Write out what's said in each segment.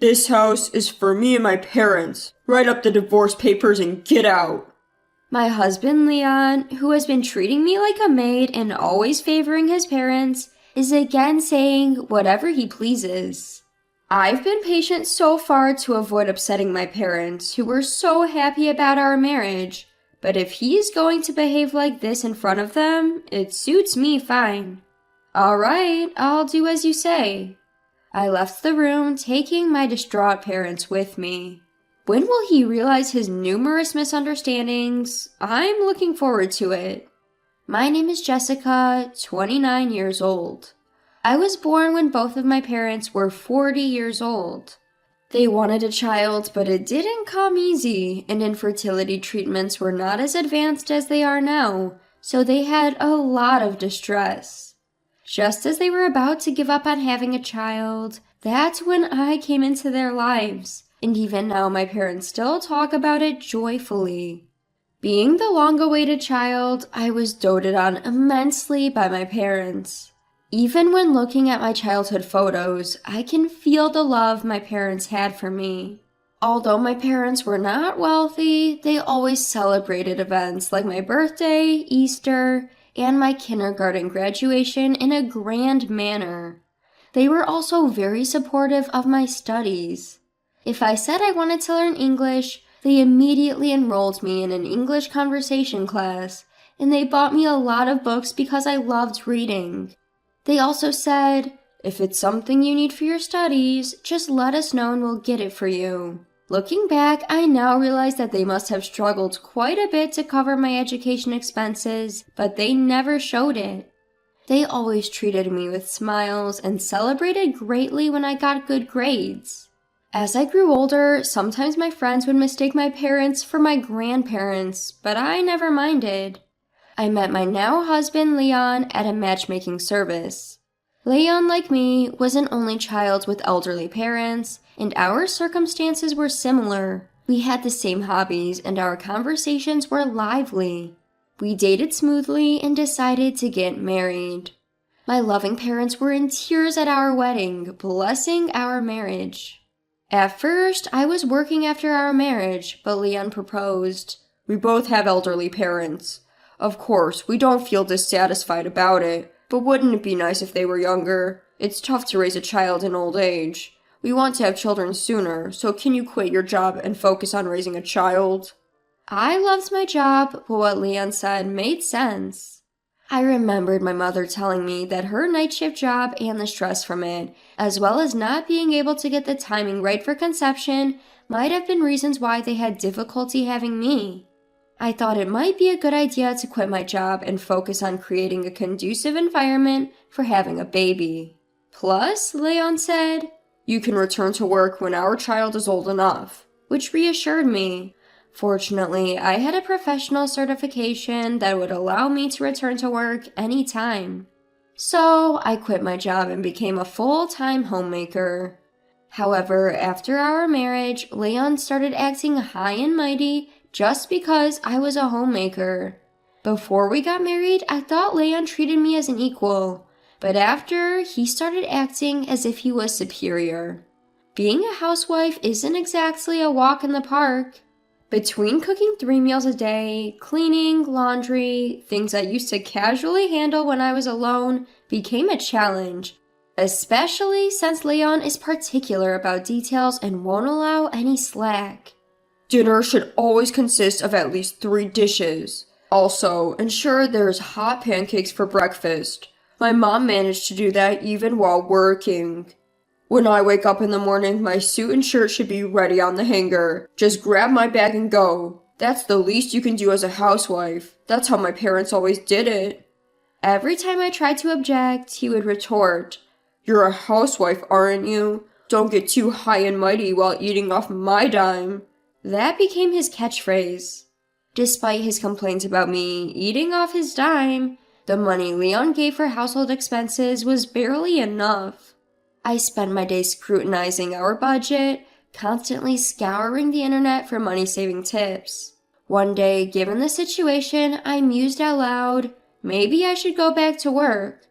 This house is for me and my parents. Write up the divorce papers and get out. My husband, Leon, who has been treating me like a maid and always favoring his parents, is again saying whatever he pleases. I've been patient so far to avoid upsetting my parents, who were so happy about our marriage, but if he is going to behave like this in front of them, it suits me fine. All right, I'll do as you say. I left the room, taking my distraught parents with me. When will he realize his numerous misunderstandings? I'm looking forward to it. My name is Jessica, 29 years old. I was born when both of my parents were 40 years old. They wanted a child, but it didn't come easy, and infertility treatments were not as advanced as they are now, so they had a lot of distress. Just as they were about to give up on having a child, that's when I came into their lives, and even now my parents still talk about it joyfully. Being the long-awaited child, I was doted on immensely by my parents. Even when looking at my childhood photos, I can feel the love my parents had for me. Although my parents were not wealthy, they always celebrated events like my birthday, Easter, and my kindergarten graduation in a grand manner. They were also very supportive of my studies. If I said I wanted to learn English, they immediately enrolled me in an English conversation class, and they bought me a lot of books because I loved reading. They also said, if it's something you need for your studies, just let us know and we'll get it for you. Looking back, I now realize that they must have struggled quite a bit to cover my education expenses, but they never showed it. They always treated me with smiles and celebrated greatly when I got good grades. As I grew older, sometimes my friends would mistake my parents for my grandparents, but I never minded. I met my now husband, Leon, at a matchmaking service. Leon, like me, was an only child with elderly parents, and our circumstances were similar. We had the same hobbies, and our conversations were lively. We dated smoothly and decided to get married. My loving parents were in tears at our wedding, blessing our marriage. At first, I was working after our marriage, but Leon proposed. We both have elderly parents. Of course, we don't feel dissatisfied about it, but wouldn't it be nice if they were younger? It's tough to raise a child in old age. We want to have children sooner, so can you quit your job and focus on raising a child? I loved my job, but what Leon said made sense. I remembered my mother telling me that her night shift job and the stress from it, as well as not being able to get the timing right for conception, might have been reasons why they had difficulty having me. I thought it might be a good idea to quit my job and focus on creating a conducive environment for having a baby. Plus, Leon said, you can return to work when our child is old enough, which reassured me. Fortunately, I had a professional certification that would allow me to return to work anytime. So, I quit my job and became a full-time homemaker. However, after our marriage, Leon started acting high and mighty just because I was a homemaker. Before we got married, I thought Leon treated me as an equal, but after, he started acting as if he was superior. Being a housewife isn't exactly a walk in the park. Between cooking 3 meals a day, cleaning, laundry, things I used to casually handle when I was alone, became a challenge, especially since Leon is particular about details and won't allow any slack. Dinner should always consist of at least 3 dishes. Also, ensure there's hot pancakes for breakfast. My mom managed to do that even while working. When I wake up in the morning, my suit and shirt should be ready on the hanger. Just grab my bag and go. That's the least you can do as a housewife. That's how my parents always did it. Every time I tried to object, he would retort, "You're a housewife, aren't you? Don't get too high and mighty while eating off my dime." That became his catchphrase. Despite his complaints about me eating off his dime, the money Leon gave for household expenses was barely enough. I spent my day scrutinizing our budget, constantly scouring the internet for money-saving tips. One day, given the situation, I mused out loud, maybe I should go back to work.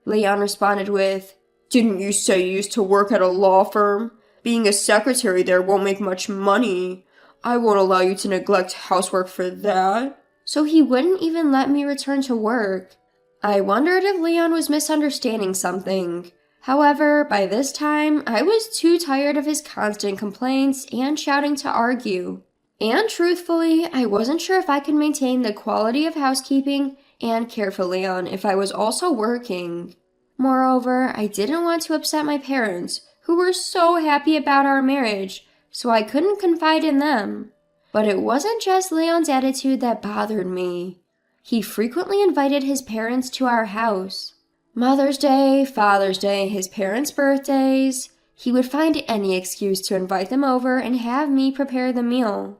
Leon responded with, "Didn't you say you used to work at a law firm? Being a secretary there won't make much money. I won't allow you to neglect housework for that. So he wouldn't even let me return to work. I wondered if Leon was misunderstanding something. However, by this time, I was too tired of his constant complaints and shouting to argue. And truthfully, I wasn't sure if I could maintain the quality of housekeeping and care for Leon if I was also working. Moreover, I didn't want to upset my parents, who were so happy about our marriage, so I couldn't confide in them. But it wasn't just Leon's attitude that bothered me. He frequently invited his parents to our house. Mother's Day, Father's Day, his parents' birthdays. He would find any excuse to invite them over and have me prepare the meal.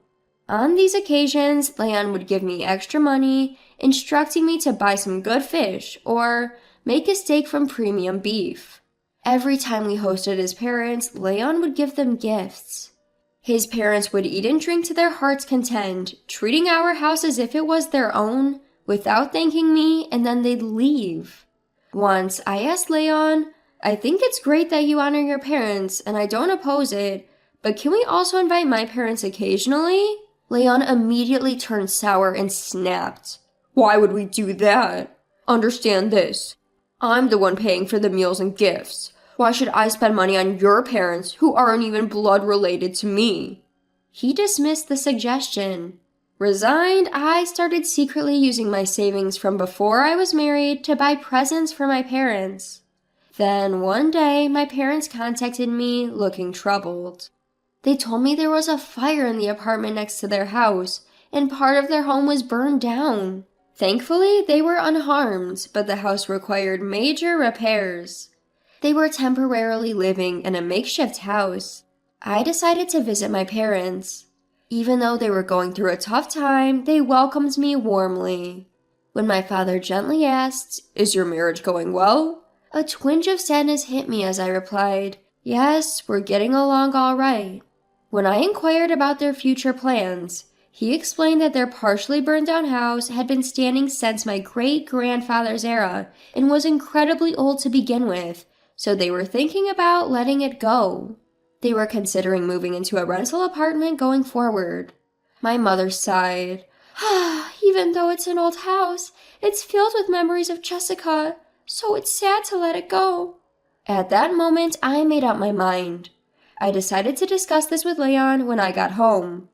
On these occasions, Leon would give me extra money, instructing me to buy some good fish or make a steak from premium beef. Every time we hosted his parents, Leon would give them gifts. His parents would eat and drink to their heart's content, treating our house as if it was their own, without thanking me, and then they'd leave. Once, I asked Leon, I think it's great that you honor your parents, and I don't oppose it, but can we also invite my parents occasionally? Leon immediately turned sour and snapped. Why would we do that? Understand this. I'm the one paying for the meals and gifts. Why should I spend money on your parents who aren't even blood related to me? He dismissed the suggestion. Resigned, I started secretly using my savings from before I was married to buy presents for my parents. Then one day, my parents contacted me looking troubled. They told me there was a fire in the apartment next to their house, and part of their home was burned down. Thankfully, they were unharmed, but the house required major repairs. They were temporarily living in a makeshift house. I decided to visit my parents. Even though they were going through a tough time, they welcomed me warmly. When my father gently asked, "Is your marriage going well?" a twinge of sadness hit me as I replied, "Yes, we're getting along all right." When I inquired about their future plans, he explained that their partially burned down house had been standing since my great-grandfather's era and was incredibly old to begin with, so they were thinking about letting it go. They were considering moving into a rental apartment going forward. My mother sighed. Even though it's an old house, it's filled with memories of Jessica, so it's sad to let it go. At that moment, I made up my mind. I decided to discuss this with Leon when I got home.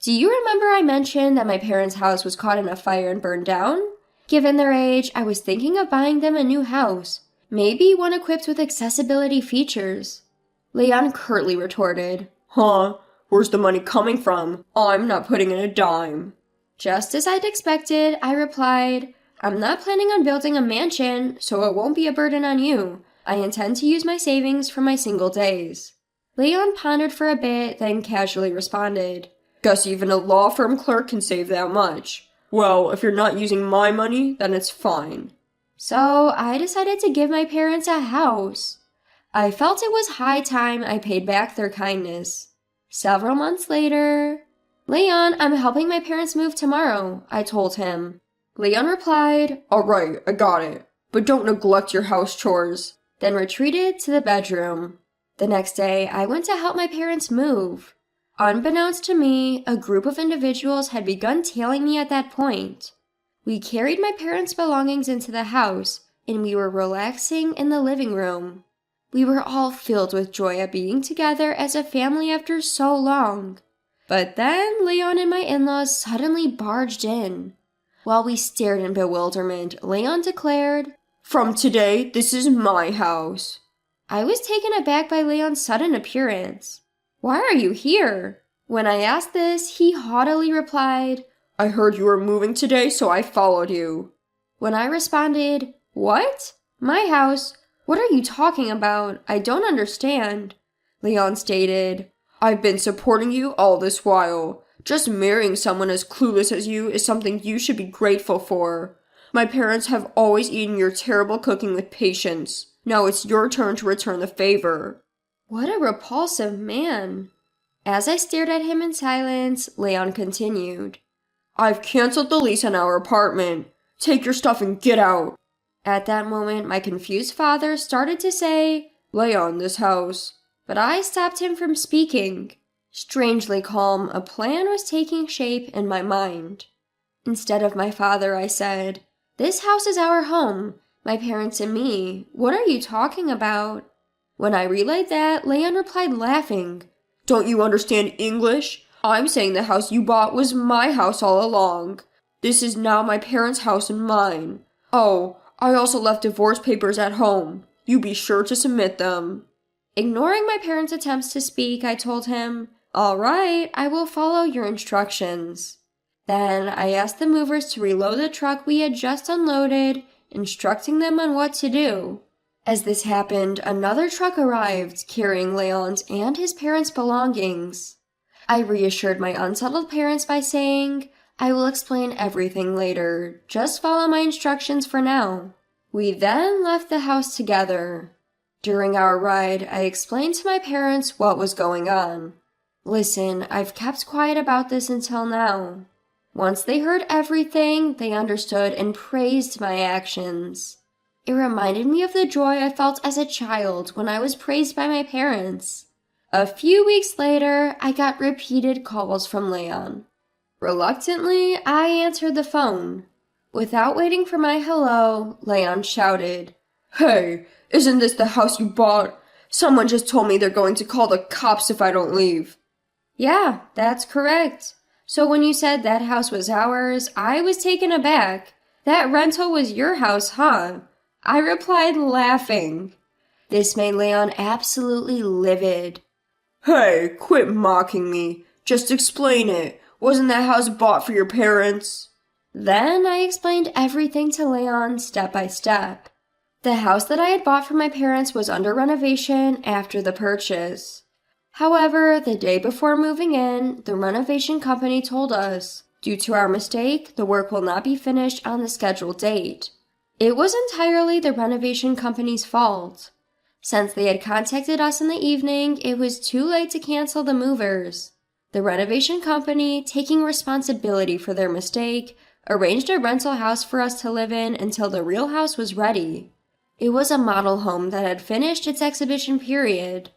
Do you remember I mentioned that my parents' house was caught in a fire and burned down? Given their age, I was thinking of buying them a new house, maybe one equipped with accessibility features. Leon curtly retorted, "Huh? Where's the money coming from? I'm not putting in a dime." Just as I'd expected, I replied, "I'm not planning on building a mansion, so it won't be a burden on you. I intend to use my savings for my single days." Leon pondered for a bit, then casually responded, "Guess even a law firm clerk can save that much. Well, if you're not using my money, then it's fine." So I decided to give my parents a house. I felt it was high time I paid back their kindness. Several months later, "Leon, I'm helping my parents move tomorrow," I told him. Leon replied, "All right, I got it, but don't neglect your house chores," then retreated to the bedroom. The next day, I went to help my parents move. Unbeknownst to me, a group of individuals had begun tailing me at that point. We carried my parents' belongings into the house, and we were relaxing in the living room. We were all filled with joy at being together as a family after so long. But then Leon and my in-laws suddenly barged in. While we stared in bewilderment, Leon declared, "From today, this is my house." I was taken aback by Leon's sudden appearance. "Why are you here?" When I asked this, he haughtily replied, "I heard you were moving today, so I followed you." When I responded, "What? My house? What are you talking about? I don't understand." Leon stated, "I've been supporting you all this while. Just marrying someone as clueless as you is something you should be grateful for. My parents have always eaten your terrible cooking with patience. Now it's your turn to return the favor." What a repulsive man. As I stared at him in silence, Leon continued, "I've canceled the lease on our apartment. Take your stuff and get out." At that moment, my confused father started to say, "Leon, this house." but I stopped him from speaking. Strangely calm, a plan was taking shape in my mind. Instead of my father, I said, "This house is our home, my parents and me. What are you talking about?" When I relayed that, Leon replied laughing, "Don't you understand English? I'm saying the house you bought was my house all along. This is now my parents' house and mine. Oh, I also left divorce papers at home. You be sure to submit them." Ignoring my parents' attempts to speak, I told him, "All right, I will follow your instructions." Then I asked the movers to reload the truck we had just unloaded, instructing them on what to do. As this happened, another truck arrived, carrying Leon's and his parents' belongings. I reassured my unsettled parents by saying, "I will explain everything later. Just follow my instructions for now." We then left the house together. During our ride, I explained to my parents what was going on. "Listen, I've kept quiet about this until now." Once they heard everything, they understood and praised my actions. It reminded me of the joy I felt as a child when I was praised by my parents. A few weeks later, I got repeated calls from Leon. Reluctantly, I answered the phone. Without waiting for my hello, Leon shouted, "Hey, isn't this the house you bought? Someone just told me they're going to call the cops if I don't leave." "Yeah, that's correct. So when you said that house was ours, I was taken aback. That rental was your house, huh?" I replied, laughing. This made Leon absolutely livid. "Hey, quit mocking me. Just explain it. Wasn't that house bought for your parents?" Then I explained everything to Leon step by step. The house that I had bought for my parents was under renovation after the purchase. However, the day before moving in, the renovation company told us, due to our mistake, the work will not be finished on the scheduled date. It was entirely the renovation company's fault. Since they had contacted us in the evening, it was too late to cancel the movers. The renovation company, taking responsibility for their mistake, arranged a rental house for us to live in until the real house was ready. It was a model home that had finished its exhibition period.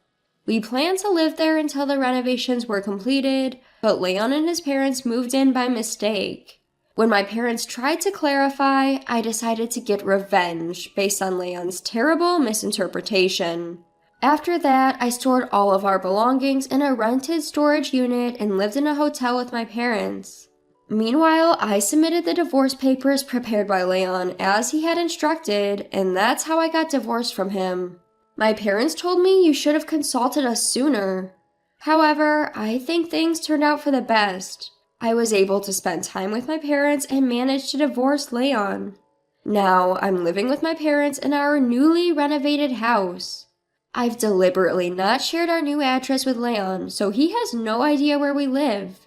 We planned to live there until the renovations were completed, but Leon and his parents moved in by mistake. When my parents tried to clarify, I decided to get revenge based on Leon's terrible misinterpretation. After that, I stored all of our belongings in a rented storage unit and lived in a hotel with my parents. Meanwhile, I submitted the divorce papers prepared by Leon as he had instructed, and that's how I got divorced from him. My parents told me you should have consulted us sooner. However, I think things turned out for the best. I was able to spend time with my parents and managed to divorce Leon. Now, I'm living with my parents in our newly renovated house. I've deliberately not shared our new address with Leon, so he has no idea where we live.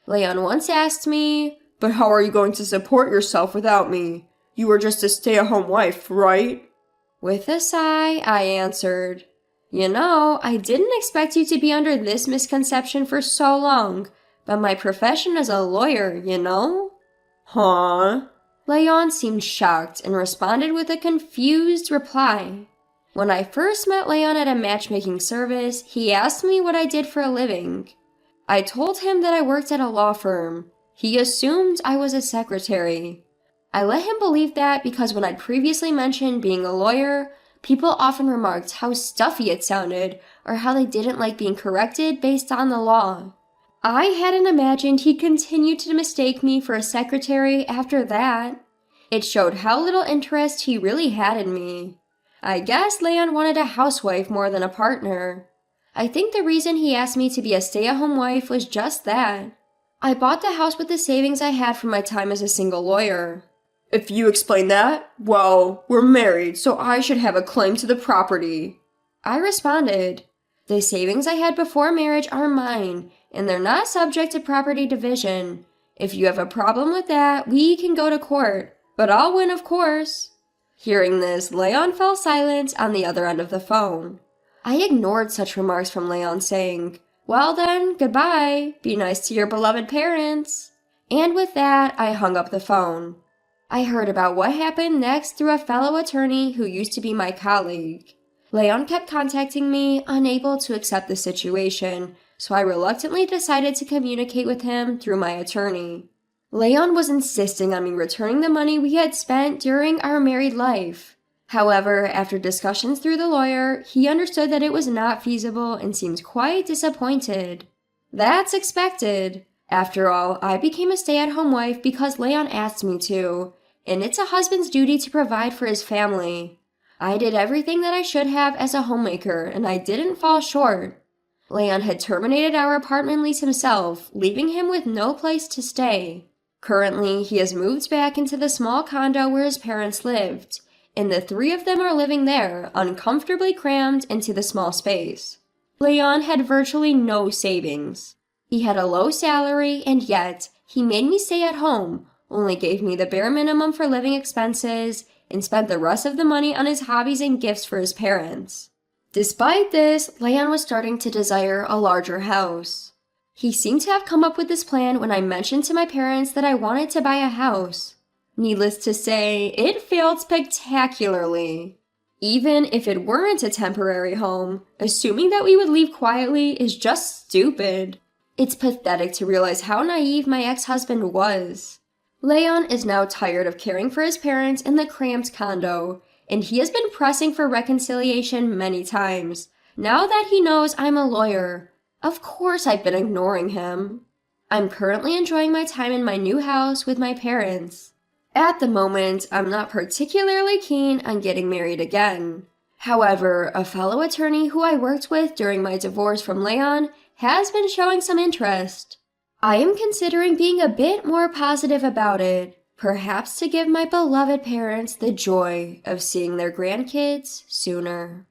Leon once asked me, "But how are you going to support yourself without me? You were just a stay-at-home wife, right?" With a sigh, I answered, "You know, I didn't expect you to be under this misconception for so long, but my profession is a lawyer, you know?" "Huh?" Leon seemed shocked and responded with a confused reply. When I first met Leon at a matchmaking service, he asked me what I did for a living. I told him that I worked at a law firm. He assumed I was a secretary. I let him believe that because when I'd previously mentioned being a lawyer, people often remarked how stuffy it sounded or how they didn't like being corrected based on the law. I hadn't imagined he'd continue to mistake me for a secretary after that. It showed how little interest he really had in me. I guess Leon wanted a housewife more than a partner. I think the reason he asked me to be a stay-at-home wife was just that. I bought the house with the savings I had from my time as a single lawyer. "If you explain that, well, we're married, so I should have a claim to the property." I responded, "The savings I had before marriage are mine, and they're not subject to property division. If you have a problem with that, we can go to court, but I'll win, of course." Hearing this, Leon fell silent on the other end of the phone. I ignored such remarks from Leon, saying, "Well then, goodbye. Be nice to your beloved parents." And with that, I hung up the phone. I heard about what happened next through a fellow attorney who used to be my colleague. Leon kept contacting me, unable to accept the situation, so I reluctantly decided to communicate with him through my attorney. Leon was insisting on me returning the money we had spent during our married life. However, after discussions through the lawyer, he understood that it was not feasible and seemed quite disappointed. That's expected. After all, I became a stay-at-home wife because Leon asked me to, and it's a husband's duty to provide for his family. I did everything that I should have as a homemaker, and I didn't fall short. Leon had terminated our apartment lease himself, leaving him with no place to stay. Currently, he has moved back into the small condo where his parents lived, and the three of them are living there, uncomfortably crammed into the small space. Leon had virtually no savings. He had a low salary, and yet, he made me stay at home, only gave me the bare minimum for living expenses, and spent the rest of the money on his hobbies and gifts for his parents. Despite this, Leon was starting to desire a larger house. He seemed to have come up with this plan when I mentioned to my parents that I wanted to buy a house. Needless to say, it failed spectacularly. Even if it weren't a temporary home, assuming that we would leave quietly is just stupid. It's pathetic to realize how naive my ex-husband was. Leon is now tired of caring for his parents in the cramped condo, and he has been pressing for reconciliation many times, now that he knows I'm a lawyer. Of course I've been ignoring him. I'm currently enjoying my time in my new house with my parents. At the moment, I'm not particularly keen on getting married again. However, a fellow attorney who I worked with during my divorce from Leon has been showing some interest. I am considering being a bit more positive about it, perhaps to give my beloved parents the joy of seeing their grandkids sooner.